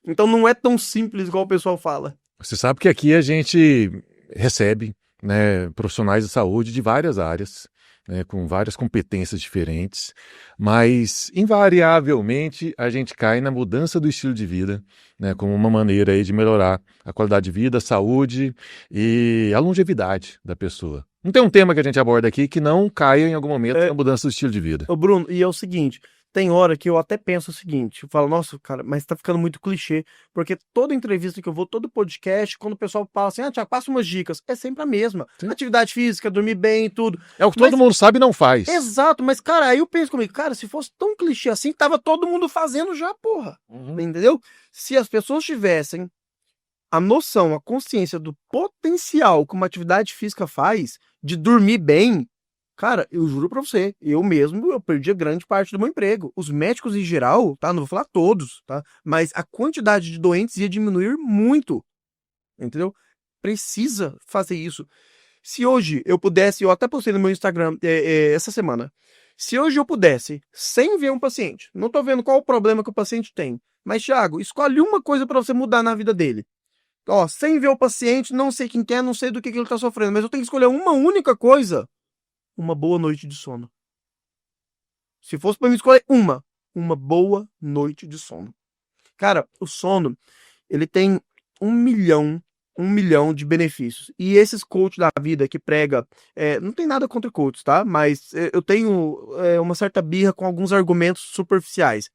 Então não é tão simples igual o pessoal fala. Você sabe que aqui a gente recebe, né, profissionais de saúde de várias áreas, né, com várias competências diferentes, mas invariavelmente a gente cai na mudança do estilo de vida, né, como uma maneira aí de melhorar a qualidade de vida, a saúde e a longevidade da pessoa. Não tem um tema que a gente aborda aqui que não caia em algum momento na mudança do estilo de vida. Ô Bruno, e é o seguinte, tem hora que eu até penso o seguinte, eu falo, nossa, cara, mas tá ficando muito clichê, porque toda entrevista que eu vou, todo podcast, quando o pessoal fala assim, Thiago, passa umas dicas, é sempre a mesma. Sim. Atividade física, dormir bem, tudo. É o que todo mundo sabe e não faz. Exato, mas cara, aí eu penso comigo, cara, se fosse tão clichê assim, tava todo mundo fazendo já, porra. Entendeu? Se as pessoas tivessem a noção, a consciência do potencial que uma atividade física faz, de dormir bem, cara, eu juro pra você, eu perdi grande parte do meu emprego. Os médicos em geral, tá? Não vou falar todos, tá? Mas a quantidade de doentes ia diminuir muito, entendeu? Precisa fazer isso. Se hoje eu pudesse, eu até postei no meu Instagram essa semana, se hoje eu pudesse, sem ver um paciente, não tô vendo qual o problema que o paciente tem, mas Thiago, escolhe uma coisa pra você mudar na vida dele. Ó, sem ver o paciente, não sei quem quer, não sei do que ele tá sofrendo, mas eu tenho que escolher uma única coisa. Uma boa noite de sono. Se fosse para mim escolher uma boa noite de sono. Cara, o sono, ele tem 1 milhão de benefícios. E esses coaches da vida que prega, não tem nada contra coaches, tá? Mas eu tenho uma certa birra com alguns argumentos superficiais.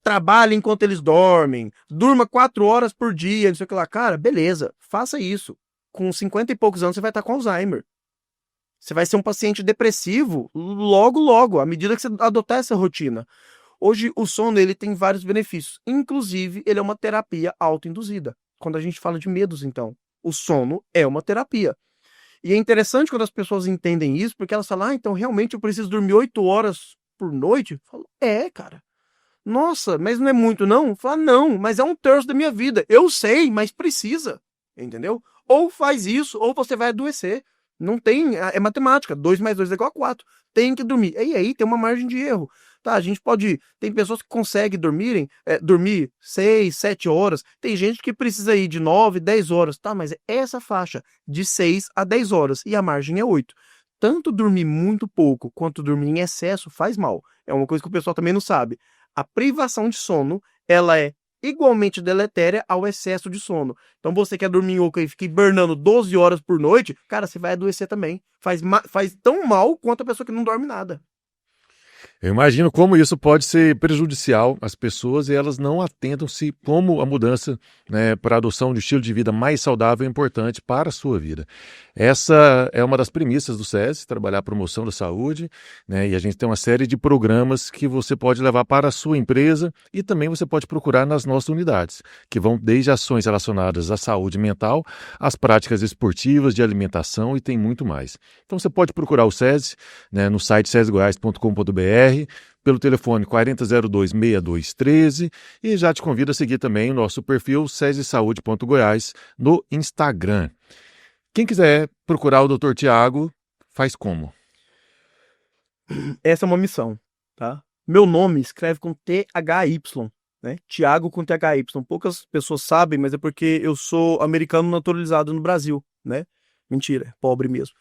Trabalhe enquanto eles dormem, durma 4 horas por dia, não sei o que lá. Cara, beleza, faça isso. Com 50 e poucos anos você vai estar com Alzheimer. Você vai ser um paciente depressivo logo, à medida que você adotar essa rotina. Hoje, o sono ele tem vários benefícios. Inclusive, ele é uma terapia autoinduzida. Quando a gente fala de medos, então, o sono é uma terapia. E é interessante quando as pessoas entendem isso, porque elas falam, então realmente eu preciso dormir 8 horas por noite? Eu falo, cara. Nossa, mas não é muito não? Fala, não, mas é 1/3 da minha vida. Eu sei, mas precisa. Entendeu? Ou faz isso, ou você vai adoecer. Não tem, é matemática, 2 mais 2 é igual a 4. Tem que dormir. E aí tem uma margem de erro. Tá, a gente pode. Tem pessoas que conseguem dormir 6, 7 horas. Tem gente que precisa ir de 9, 10 horas. Tá, mas é essa faixa de 6 a 10 horas e a margem é 8. Tanto dormir muito pouco quanto dormir em excesso faz mal. É uma coisa que o pessoal também não sabe. A privação de sono, ela é igualmente deletéria ao excesso de sono. Então você quer dormir e fica hibernando 12 horas por noite, cara, você vai adoecer também. Faz tão mal quanto a pessoa que não dorme nada. Eu imagino como isso pode ser prejudicial às pessoas e elas não atentam-se como a mudança, né, para a adoção de um estilo de vida mais saudável é importante para a sua vida. Essa é uma das premissas do SESI, trabalhar a promoção da saúde, né, e a gente tem uma série de programas que você pode levar para a sua empresa e também você pode procurar nas nossas unidades, que vão desde ações relacionadas à saúde mental, às práticas esportivas, de alimentação e tem muito mais. Então você pode procurar o SESI, né, no site sesgoiás.com.br, pelo telefone 4002-6213 e já te convido a seguir também o nosso perfil sesesaude.goiás no Instagram. Quem quiser procurar o Dr. Tiago, faz como? Essa é uma missão, tá? Meu nome escreve com THY, né? Tiago com THY. Poucas pessoas sabem, mas é porque eu sou americano naturalizado no Brasil, né? Mentira, pobre mesmo.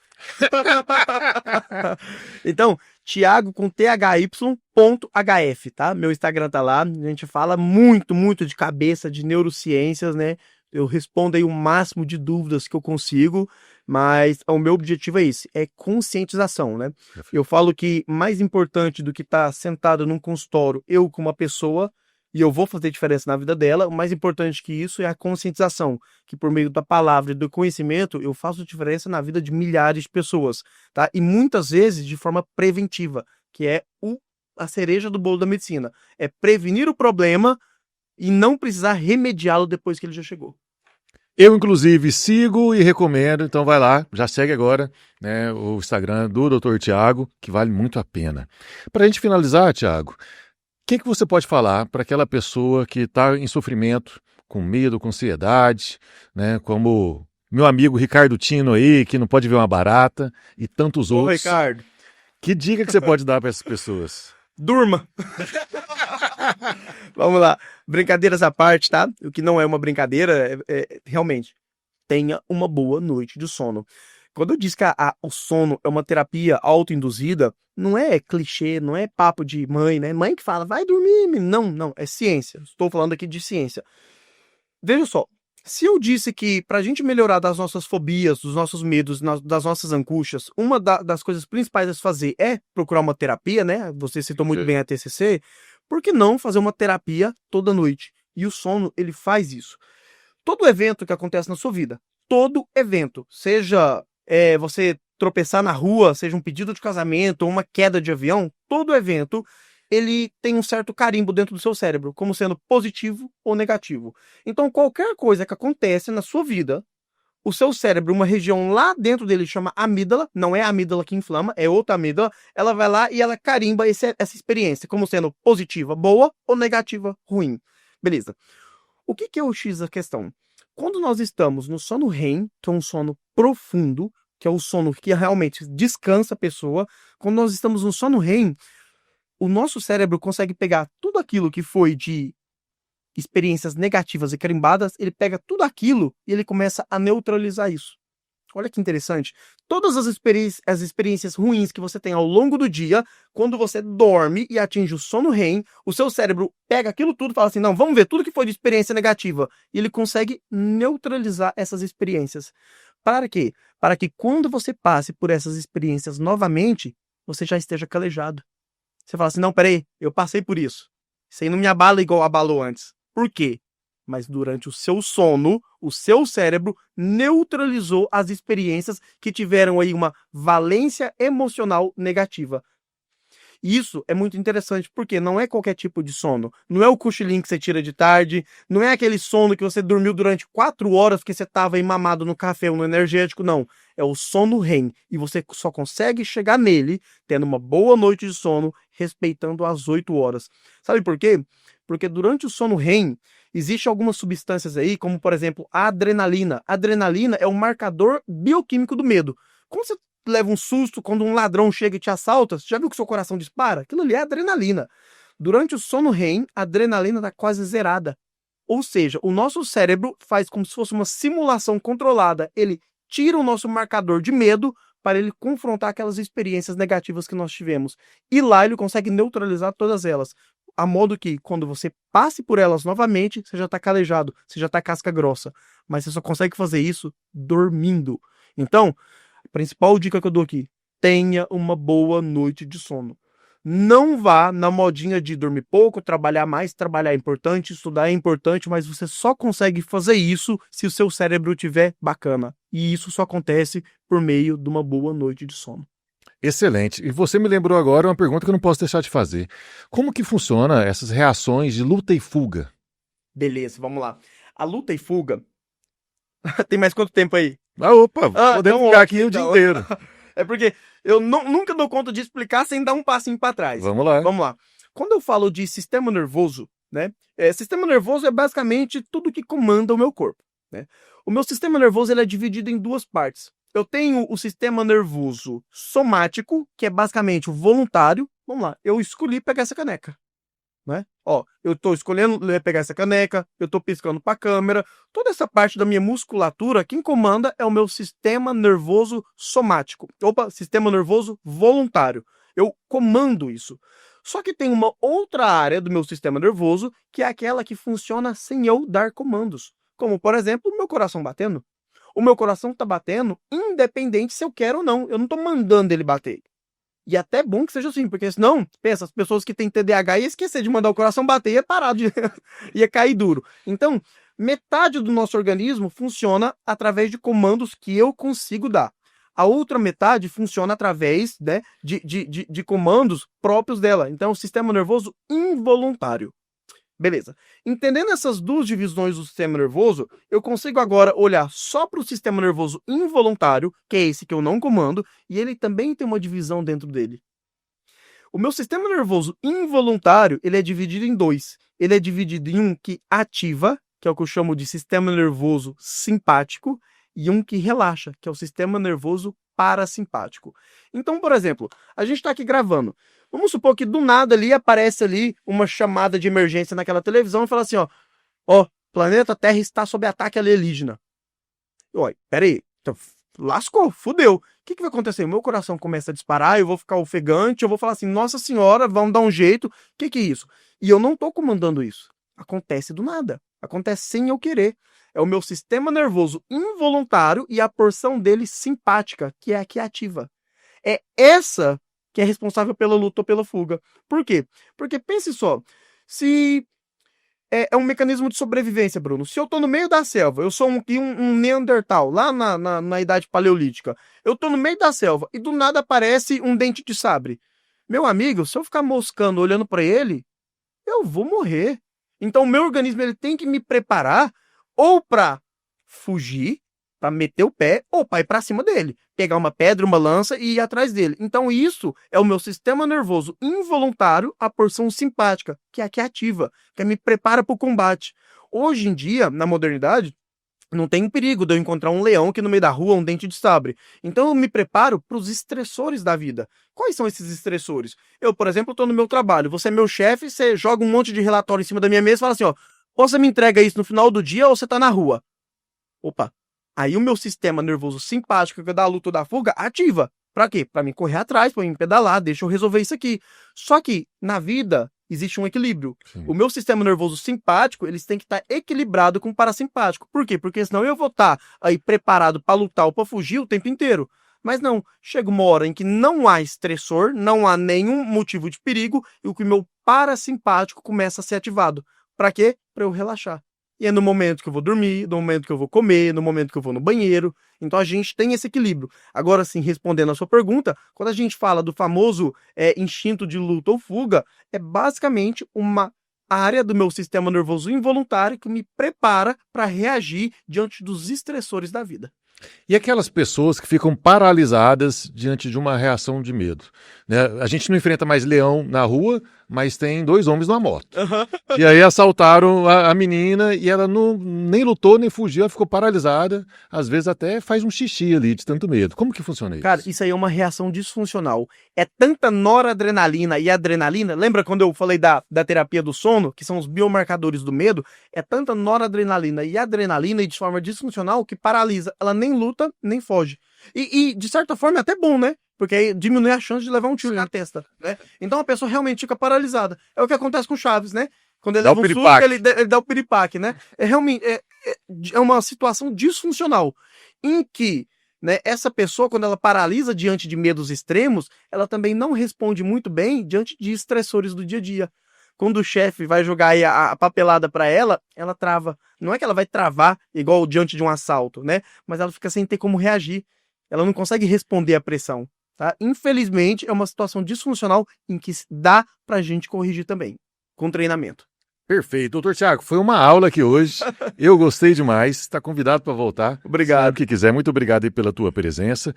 Então, Thiago com THY.hf, tá? Meu Instagram tá lá. A gente fala muito, muito de cabeça, de neurociências, né? Eu respondo aí o máximo de dúvidas que eu consigo, mas o meu objetivo é esse, é conscientização, né? Eu falo que mais importante do que estar sentado num consultório, eu com uma pessoa, e eu vou fazer diferença na vida dela, o mais importante que isso é a conscientização, que por meio da palavra e do conhecimento eu faço diferença na vida de milhares de pessoas, tá? E muitas vezes de forma preventiva, que é a cereja do bolo da medicina. É prevenir o problema e não precisar remediá-lo depois que ele já chegou. Eu, inclusive, sigo e recomendo, então vai lá, já segue agora, né, o Instagram do Dr. Tiago, que vale muito a pena. Para a gente finalizar, Tiago, o que você pode falar para aquela pessoa que está em sofrimento, com medo, com ansiedade, né, como meu amigo Ricardo Tino aí, que não pode ver uma barata, e tantos outros. Ricardo. Que dica que você pode dar para essas pessoas? Durma! Vamos lá. Brincadeiras à parte, tá? O que não é uma brincadeira realmente tenha uma boa noite de sono. Quando eu disse que o sono é uma terapia autoinduzida, não é clichê, não é papo de mãe, né? Mãe que fala, vai dormir. Não, é ciência. Estou falando aqui de ciência. Veja só, se eu disse que para a gente melhorar das nossas fobias, dos nossos medos, das nossas angústias, uma das coisas principais a se fazer é procurar uma terapia, né? Você citou muito bem a TCC. Por que não fazer uma terapia toda noite? E o sono, ele faz isso. Todo evento que acontece na sua vida, todo evento, seja você tropeçar na rua, seja um pedido de casamento ou uma queda de avião, todo evento, ele tem um certo carimbo dentro do seu cérebro, como sendo positivo ou negativo. Então, qualquer coisa que acontece na sua vida, o seu cérebro, uma região lá dentro dele chama amígdala, não é a amígdala que inflama, é outra amígdala, ela vai lá e ela carimba essa experiência como sendo positiva, boa ou negativa, ruim. Beleza. O que é o X da questão? Quando nós estamos no sono REM, que é um sono profundo, que é o sono que realmente descansa a pessoa, quando nós estamos no sono REM, o nosso cérebro consegue pegar tudo aquilo que foi de experiências negativas e carimbadas, ele pega tudo aquilo e ele começa a neutralizar isso. Olha que interessante. Todas as experiências ruins que você tem ao longo do dia, quando você dorme e atinge o sono REM, o seu cérebro pega aquilo tudo e fala assim, não, vamos ver tudo que foi de experiência negativa. E ele consegue neutralizar essas experiências. Para quê? Para que quando você passe por essas experiências novamente, você já esteja calejado. Você fala assim, não, peraí, eu passei por isso. Isso aí não me abala igual abalou antes. Por quê? Mas durante o seu sono, o seu cérebro neutralizou as experiências que tiveram aí uma valência emocional negativa. Isso é muito interessante, porque não é qualquer tipo de sono. Não é o cochilinho que você tira de tarde, não é aquele sono que você dormiu durante 4 horas porque você estava aí mamado no café ou no energético, não. É o sono REM. E você só consegue chegar nele tendo uma boa noite de sono, respeitando as 8 horas. Sabe por quê? Porque durante o sono REM, existem algumas substâncias aí, como por exemplo a adrenalina. A adrenalina é um marcador bioquímico do medo. Quando você leva um susto, quando um ladrão chega e te assalta, você já viu que seu coração dispara? Aquilo ali é adrenalina. Durante o sono REM, a adrenalina está quase zerada. Ou seja, o nosso cérebro faz como se fosse uma simulação controlada. Ele tira o nosso marcador de medo para ele confrontar aquelas experiências negativas que nós tivemos. E lá ele consegue neutralizar todas elas. A modo que, quando você passe por elas novamente, você já está calejado, você já está casca grossa. Mas você só consegue fazer isso dormindo. Então, a principal dica que eu dou aqui, tenha uma boa noite de sono. Não vá na modinha de dormir pouco, trabalhar mais, trabalhar é importante, estudar é importante, mas você só consegue fazer isso se o seu cérebro estiver bacana. E isso só acontece por meio de uma boa noite de sono. Excelente. E você me lembrou agora uma pergunta que eu não posso deixar de fazer. Como que funciona essas reações de luta e fuga? Beleza, vamos lá. A luta e fuga... Tem mais quanto tempo aí? Opa, podemos ficar aqui o dia inteiro. É porque eu nunca dou conta de explicar sem dar um passinho para trás. Vamos lá. Vamos lá. Quando eu falo de sistema nervoso, né? Sistema nervoso é basicamente tudo que comanda o meu corpo, né? O meu sistema nervoso ele é dividido em duas partes. Eu tenho o sistema nervoso somático, que é basicamente o voluntário. Vamos lá, eu escolhi pegar essa caneca, né? Ó, eu tô escolhendo pegar essa caneca, eu tô piscando para a câmera. Toda essa parte da minha musculatura, quem comanda é o meu sistema nervoso somático. Opa, sistema nervoso voluntário. Eu comando isso. Só que tem uma outra área do meu sistema nervoso, que é aquela que funciona sem eu dar comandos. Como, por exemplo, o meu coração batendo. O meu coração tá batendo independente se eu quero ou não. Eu não tô mandando ele bater. E até bom que seja assim, porque senão, pensa, as pessoas que têm TDAH iam esquecer de mandar o coração bater e ia parar de... ia cair duro. Então, metade do nosso organismo funciona através de comandos que eu consigo dar. A outra metade funciona através, né, de comandos próprios dela. Então, o sistema nervoso involuntário. Beleza. Entendendo essas duas divisões do sistema nervoso, eu consigo agora olhar só para o sistema nervoso involuntário, que é esse que eu não comando, e ele também tem uma divisão dentro dele. O meu sistema nervoso involuntário, ele é dividido em dois. Ele é dividido em um que ativa, que é o que eu chamo de sistema nervoso simpático, e um que relaxa, que é o sistema nervoso parasimpático. Então, por exemplo, a gente está aqui gravando. Vamos supor que do nada ali aparece ali uma chamada de emergência naquela televisão e fala assim, ó, planeta Terra está sob ataque alienígena. Oi, peraí, então, lascou, fudeu. O que vai acontecer? O meu coração começa a disparar, eu vou ficar ofegante, eu vou falar assim, nossa senhora, vamos dar um jeito. O que é isso? E eu não estou comandando isso. Acontece do nada. Acontece sem eu querer. É o meu sistema nervoso involuntário e a porção dele simpática, que é a que ativa. É essa que é responsável pela luta ou pela fuga. Por quê? Porque pense só, se é um mecanismo de sobrevivência, Bruno. Se eu tô no meio da selva, eu sou um Neandertal, lá na idade paleolítica, eu tô no meio da selva e do nada aparece um dente de sabre. Meu amigo, se eu ficar moscando olhando para ele, eu vou morrer. Então o meu organismo ele tem que me preparar ou para fugir, para meter o pé, ou para ir para cima dele, pegar uma pedra, uma lança e ir atrás dele. Então isso é o meu sistema nervoso involuntário, a porção simpática, que é a que ativa, que me prepara para o combate. Hoje em dia, na modernidade, não tem perigo de eu encontrar um leão aqui no meio da rua, um dente de sabre. Então eu me preparo para os estressores da vida. Quais são esses estressores? Eu, por exemplo, estou no meu trabalho, você é meu chefe, você joga um monte de relatório em cima da minha mesa e fala assim, ó, ou você me entrega isso no final do dia ou você está na rua. Opa! Aí o meu sistema nervoso simpático, que é da luta ou da fuga, ativa. Pra quê? Pra mim correr atrás, pra mim pedalar, deixa eu resolver isso aqui. Só que, na vida, existe um equilíbrio. Sim. O meu sistema nervoso simpático, eles têm que estar equilibrado com o parasimpático. Por quê? Porque senão eu vou estar aí preparado pra lutar ou pra fugir o tempo inteiro. Mas não, chega uma hora em que não há estressor, não há nenhum motivo de perigo, e o que o meu parasimpático começa a ser ativado. Pra quê? Pra eu relaxar. E é no momento que eu vou dormir, no momento que eu vou comer, no momento que eu vou no banheiro. Então a gente tem esse equilíbrio. Agora sim, respondendo a sua pergunta, quando a gente fala do famoso instinto de luta ou fuga, é basicamente uma área do meu sistema nervoso involuntário que me prepara para reagir diante dos estressores da vida. E aquelas pessoas que ficam paralisadas diante de uma reação de medo, né? A gente não enfrenta mais leão na rua, mas tem 2 homens numa moto. E aí assaltaram a menina e ela nem lutou, nem fugiu, ela ficou paralisada. Às vezes até faz um xixi ali de tanto medo. Como que funciona isso? Cara, isso aí é uma reação disfuncional. É tanta noradrenalina e adrenalina. Lembra quando eu falei da terapia do sono, que são os biomarcadores do medo? É tanta noradrenalina e adrenalina e de forma disfuncional que paralisa. Ela nem luta, nem foge. E de certa forma é até bom, né? Porque aí diminui a chance de levar um tiro na testa, né? Então a pessoa realmente fica paralisada. É o que acontece com o Chaves, né? Quando ele Dá leva o um susto, piripaque. ele dá o piripaque, né? É realmente é uma situação disfuncional em que, né, essa pessoa, quando ela paralisa diante de medos extremos, ela também não responde muito bem diante de estressores do dia a dia. Quando o chefe vai jogar aí a papelada para ela, ela trava. Não é que ela vai travar igual diante de um assalto, né? Mas ela fica sem ter como reagir. Ela não consegue responder à pressão. Tá? Infelizmente, é uma situação disfuncional em que dá pra gente corrigir também, com treinamento. Perfeito. Doutor Tiago, foi uma aula aqui hoje. Eu gostei demais. Está convidado para voltar. Obrigado. Sabe o que quiser. Muito obrigado aí pela tua presença.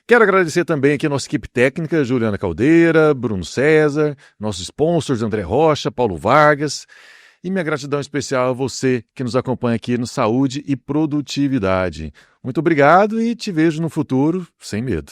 Quero agradecer também aqui a nossa equipe técnica, Juliana Caldeira, Bruno César, nossos sponsors, André Rocha, Paulo Vargas. E minha gratidão especial a você que nos acompanha aqui no Saúde e Produtividade. Muito obrigado e te vejo no futuro sem medo.